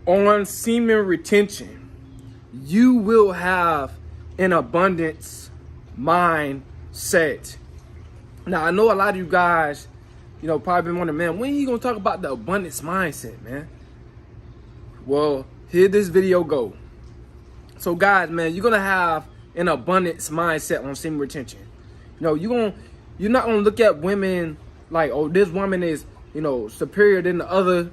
on semen retention, you will have an abundance mindset. Now, I know a lot of you guys, probably been wondering, man, when are you going to talk about the abundance mindset, man? Well, here this video go. So, guys, man, you're going to have an abundance mindset on semen retention. You're not going to look at women like, oh, this woman is, superior than the other.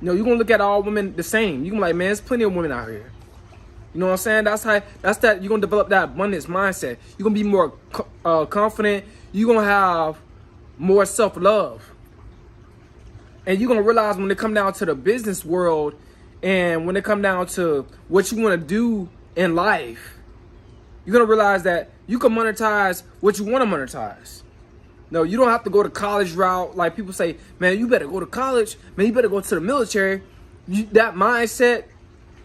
You're going to look at all women the same. You're going to be like, man, there's plenty of women out here. You know what I'm saying? That's that you're going to develop that abundance mindset. You're going to be more confident. You're going to have more self-love. And you're going to realize when it come down to the business world and when it come down to what you want to do in life, you're going to realize that you can monetize what you want to monetize. No, you don't have to go the college route. Like people say, man, you better go to college. Man, you better go to the military. That mindset,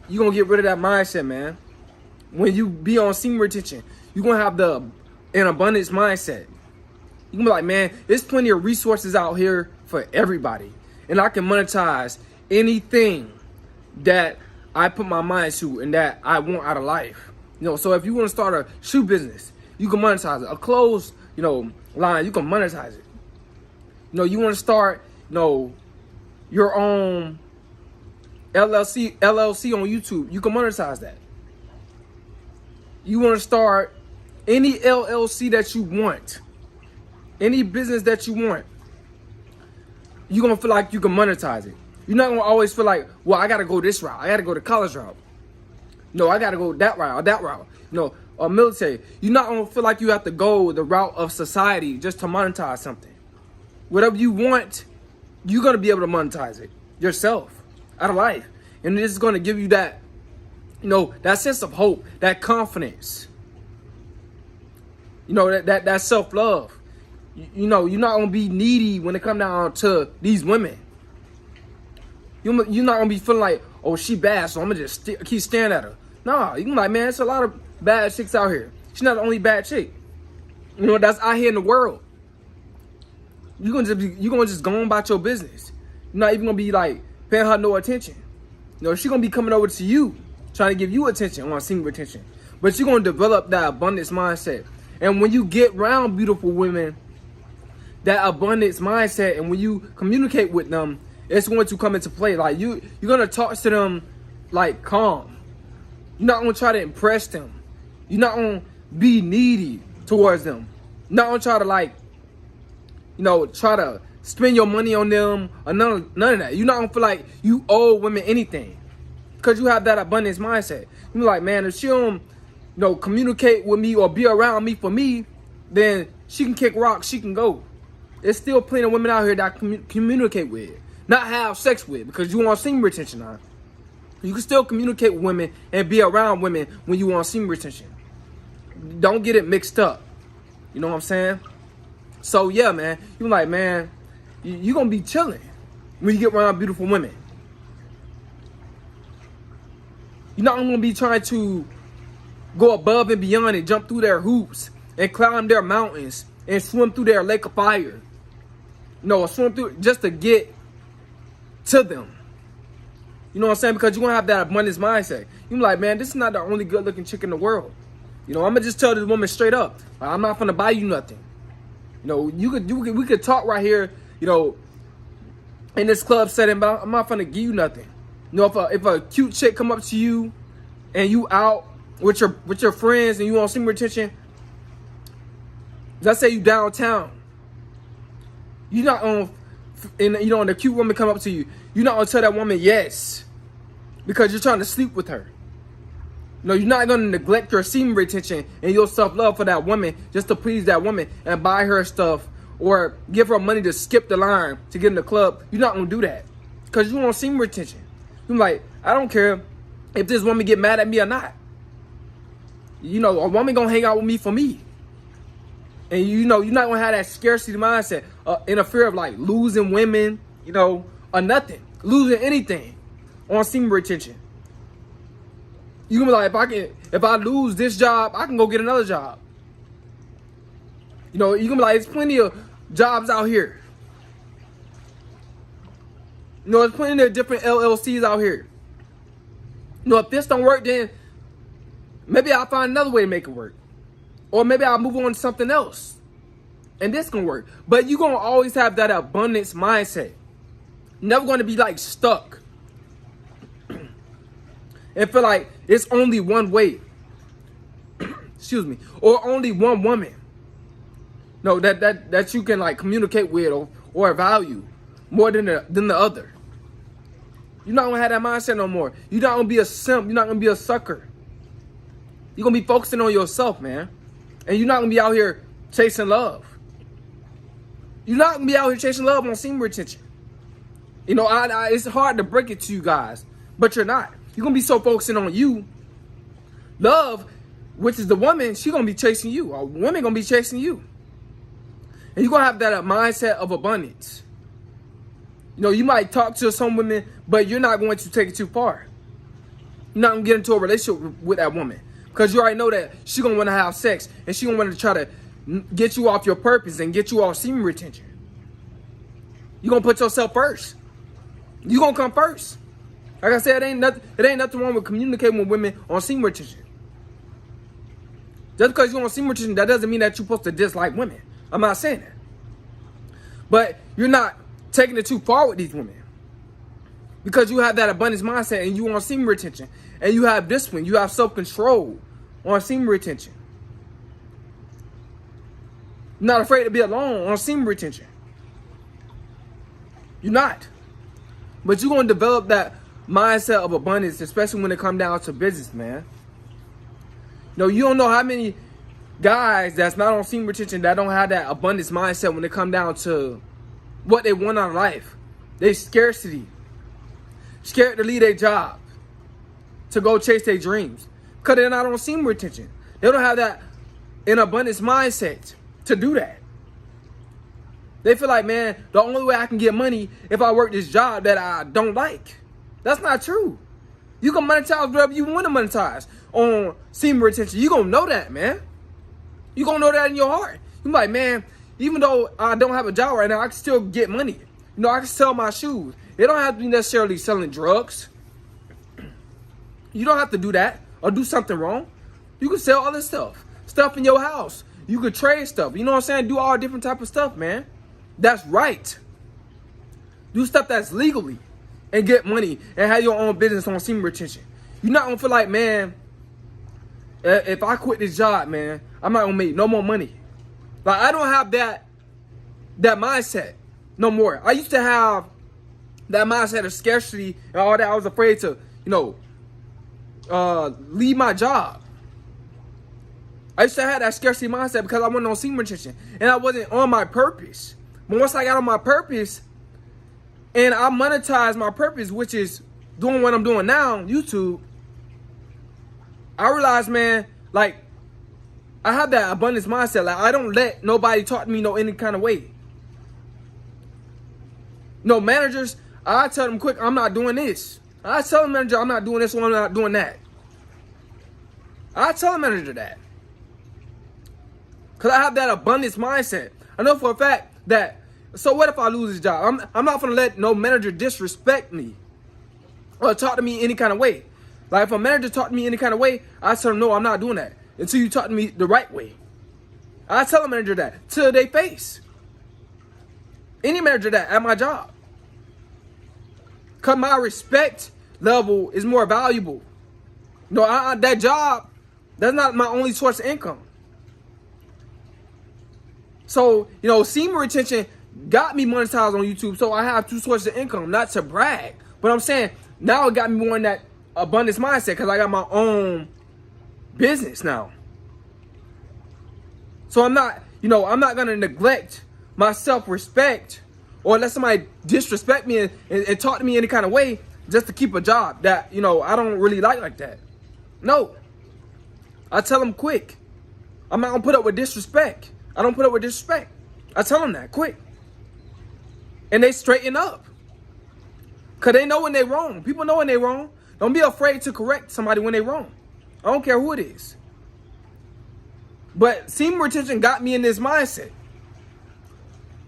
you're going to get rid of that mindset, man. When you be on semen retention, you're going to have an abundance mindset. You're going to be like, man, there's plenty of resources out here for everybody. And I can monetize anything that I put my mind to and that I want out of life. So if you want to start a shoe business, you can monetize it. A clothes, line, you can monetize it. You want to start, your own LLC on YouTube, you can monetize that. You want to start any LLC that you want, any business that you want, you're going to feel like you can monetize it. You're not going to always feel like, well, I got to go this route. I got to go the college route. No, I got to go that route or that route. Or military. You're not going to feel like you have to go the route of society just to monetize something. Whatever you want, you're going to be able to monetize it yourself out of life. And this is going to give you that, that sense of hope, that confidence, that self-love. You're not going to be needy when it comes down to these women. You're not going to be feeling like, oh, she bad, so I'm going to just keep staring at her. Nah, you're like, man, it's a lot of bad chicks out here. She's not the only bad chick. That's out here in the world. You're gonna just go on about your business. You're not even gonna be like paying her no attention. She's gonna be coming over to you, trying to give you attention on semen retention. But you're gonna develop that abundance mindset. And when you get around beautiful women, that abundance mindset, and when you communicate with them, it's going to come into play. Like you're gonna talk to them like calm. You're not going to try to impress them. You're not going to be needy towards them. You're not going to try to try to spend your money on them or none of that. You're not going to feel like you owe women anything because you have that abundance mindset. You're like, man, if she don't, communicate with me or be around me for me, then she can kick rocks, she can go. There's still plenty of women out here that I communicate with, not have sex with because you want semen retention now. You can still communicate with women and be around women when you want semen retention. Don't get it mixed up. You know what I'm saying? So, yeah, man. You're like, man, you're going to be chilling when you get around beautiful women. You're not going to be trying to go above and beyond and jump through their hoops and climb their mountains and swim through their lake of fire. Swim through just to get to them. You know what I'm saying? Because you're going to have that abundance mindset. You're like, man, this is not the only good-looking chick in the world. I'm going to just tell this woman straight up, I'm not going to buy you nothing. We could talk right here, in this club setting, but I'm not going to give you nothing. If a cute chick come up to you and you out with your friends and you on semen retention, let's say you downtown. You're not on, and the cute woman come up to you. You're not going to tell that woman yes because you're trying to sleep with her. You're not going to neglect your semen retention and your self-love for that woman just to please that woman and buy her stuff or give her money to skip the line to get in the club. You're not going to do that because you want semen retention. You're like, I don't care if this woman get mad at me or not. A woman going to hang out with me for me. And you're not going to have that scarcity mindset in a fear of like losing women, or nothing, losing anything on semen retention. You're gonna be like, if I lose this job, I can go get another job. You're gonna be like, there's plenty of jobs out here. There's plenty of different LLCs out here. If this don't work, then maybe I'll find another way to make it work. Or maybe I'll move on to something else. And this can work. But you're going to always have that abundance mindset. Never going to be like stuck. And feel like it's only one way. Excuse me. Or only one woman. No, that you can like communicate with or value more than the other. You're not going to have that mindset no more. You're not going to be a simp. You're not going to be a sucker. You're going to be focusing on yourself, man. And you're not going to be out here chasing love. You're not going to be out here chasing love on semen retention. It's hard to break it to you guys. But you're not. You're going to be so focusing on you. Love, which is the woman, she's going to be chasing you. A woman going to be chasing you. And you're going to have that mindset of abundance. You might talk to some women, but you're not going to take it too far. You're not going to get into a relationship with that woman. Because you already know that she's going to want to have sex. And she's going to want to try to get you off your purpose and get you off semen retention. You're going to put yourself first. You're going to come first. Like I said, it ain't nothing wrong with communicating with women on semen retention. Just because you're on semen retention, that doesn't mean that you're supposed to dislike women. I'm not saying that. But you're not taking it too far with these women. Because you have that abundance mindset and you on semen retention. And you have discipline. You have self-control on semen retention. You're not afraid to be alone on semen retention. You're not. But you're going to develop that mindset of abundance, especially when it comes down to business, man. You don't know how many guys that's not on semen retention that don't have that abundance mindset when it comes down to what they want out of life. They scarcity. Scared to leave their job. To go chase their dreams. Because they're not on semen retention. They don't have that an abundance mindset to do that. They feel like, man, the only way I can get money if I work this job that I don't like. That's not true. You can monetize whatever you want to monetize on semen retention. You going to know that, man. You going to know that in your heart. You're like, man, even though I don't have a job right now, I can still get money. I can sell my shoes. It don't have to be necessarily selling drugs. You don't have to do that or do something wrong. You can sell other stuff. Stuff in your house. You could trade stuff. You know what I'm saying? Do all different type of stuff, man. That's right. Do stuff that's legally and get money and have your own business on semen retention. You're not going to feel like, man, if I quit this job, man, I'm not going to make no more money. Like, I don't have that mindset no more. I used to have that mindset of scarcity and all that. I was afraid to, leave my job. I used to have that scarcity mindset because I wasn't on semen retention and I wasn't on my purpose. But once I got on my purpose and I monetized my purpose, which is doing what I'm doing now, YouTube, I realized, man, like, I have that abundance mindset. Like, I don't let nobody talk to me any kind of way. Managers, I tell them quick, I'm not doing this. I tell the manager, I'm not doing this or I'm not doing that. I tell the manager that. Because I have that abundance mindset. I know for a fact that, so what if I lose this job? I'm not going to let no manager disrespect me or talk to me any kind of way. Like, if a manager talk to me any kind of way, I tell them, no, I'm not doing that until you talk to me the right way. I tell a manager that to their face. Any manager that at my job. Because my respect level is more valuable. That job, that's not my only source of income. So, semen retention got me monetized on YouTube. So I have two sources of income, not to brag. But I'm saying, now it got me more in that abundance mindset because I got my own business now. So I'm not going to neglect my self-respect or let somebody disrespect me and talk to me any kind of way just to keep a job that, I don't really like that. No. I tell them quick. I'm not going to put up with disrespect. I don't put up with disrespect. I tell them that quick. And they straighten up. Because they know when they're wrong. People know when they're wrong. Don't be afraid to correct somebody when they're wrong. I don't care who it is. But semen retention got me in this mindset.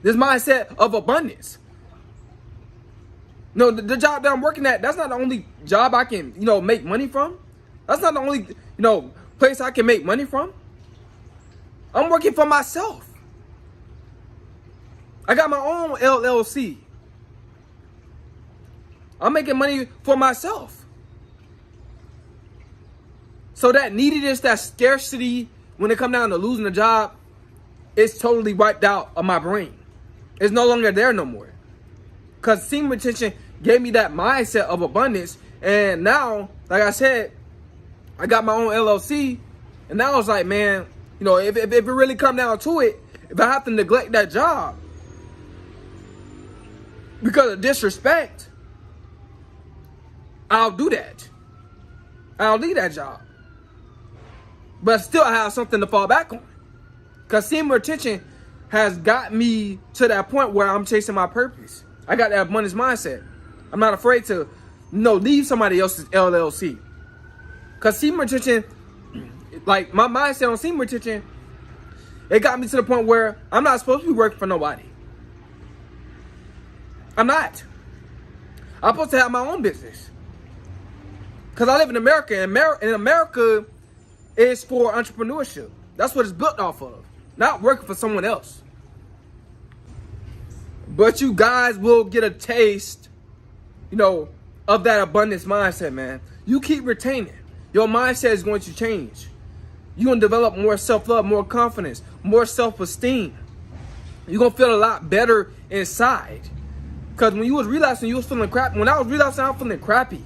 This mindset of abundance. No, the job that I'm working at, that's not the only job I can, make money from. That's not the only, place I can make money from. I'm working for myself. I got my own LLC. I'm making money for myself. So that neediness, that scarcity, when it comes down to losing a job, it's totally wiped out of my brain. It's no longer there no more. Because semen retention gave me that mindset of abundance. And now, like I said, I got my own LLC. And now it's like, man, if it really come down to it, if I have to neglect that job because of disrespect, I'll do that. I'll leave that job. But still I have something to fall back on. Because semen retention has got me to that point where I'm chasing my purpose. I got that abundance mindset. I'm not afraid to, leave somebody else's LLC. Because semen retention, like my mindset on semen retention, it got me to the point where I'm not supposed to be working for nobody. I'm not. I'm supposed to have my own business. Because I live in America, and in America, it's for entrepreneurship. That's what it's built off of. Not working for someone else. But you guys will get a taste, of that abundance mindset, man. You keep retaining. Your mindset is going to change. You're going to develop more self-love, more confidence, more self-esteem. You're going to feel a lot better inside. Because when you was relapsing, you was feeling crappy. When I was relapsing, I was feeling crappy.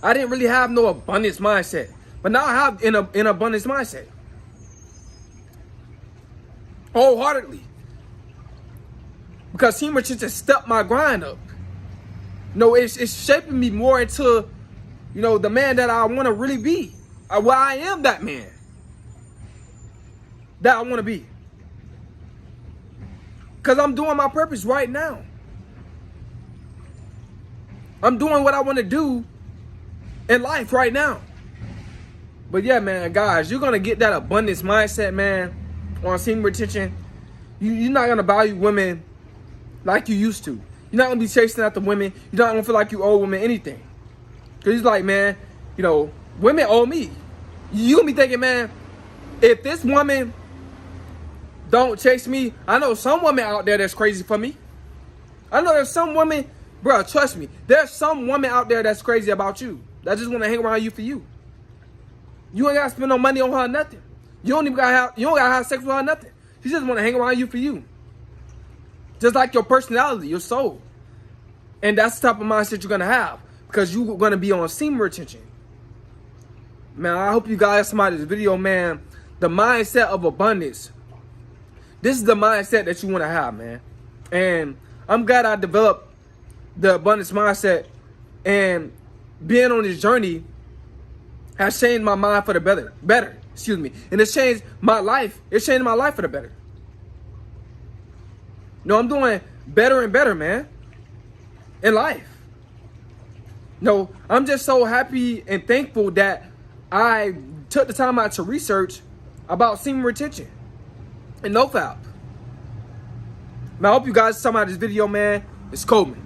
I didn't really have no abundance mindset. But now I have an abundance mindset. Wholeheartedly. Because semen retention stepped my grind up. It's shaping me more into, the man that I want to really be. Well, I am that man that I want to be. Because I'm doing my purpose right now. I'm doing what I want to do in life right now. But yeah, man, guys, you're going to get that abundance mindset, man, on semen retention. You're not going to value women like you used to. You're not going to be chasing after women. You're not going to feel like you owe women anything. Because it's like, man, women owe me. You're going to be thinking, man, if this woman don't chase me, I know some woman out there that's crazy for me. I know there's some women, bro, trust me, there's some woman out there that's crazy about you. That just want to hang around you for you. You ain't got to spend no money on her or nothing. You don't got to have sex with her or nothing. She just want to hang around you for you. Just like your personality, your soul. And that's the type of mindset you're going to have. Because you're going to be on semen retention. Man, I hope you guys saw this video, man. The mindset of abundance. This is the mindset that you want to have, man. And I'm glad I developed the abundance mindset. And being on this journey has changed my mind for the better. Excuse me. And it's changed my life. It's changed my life for the better. I'm doing better and better, man, in life. I'm just so happy and thankful that I took the time out to research about semen retention and NoFap. Man, I hope you guys saw this video, man. It's Semen.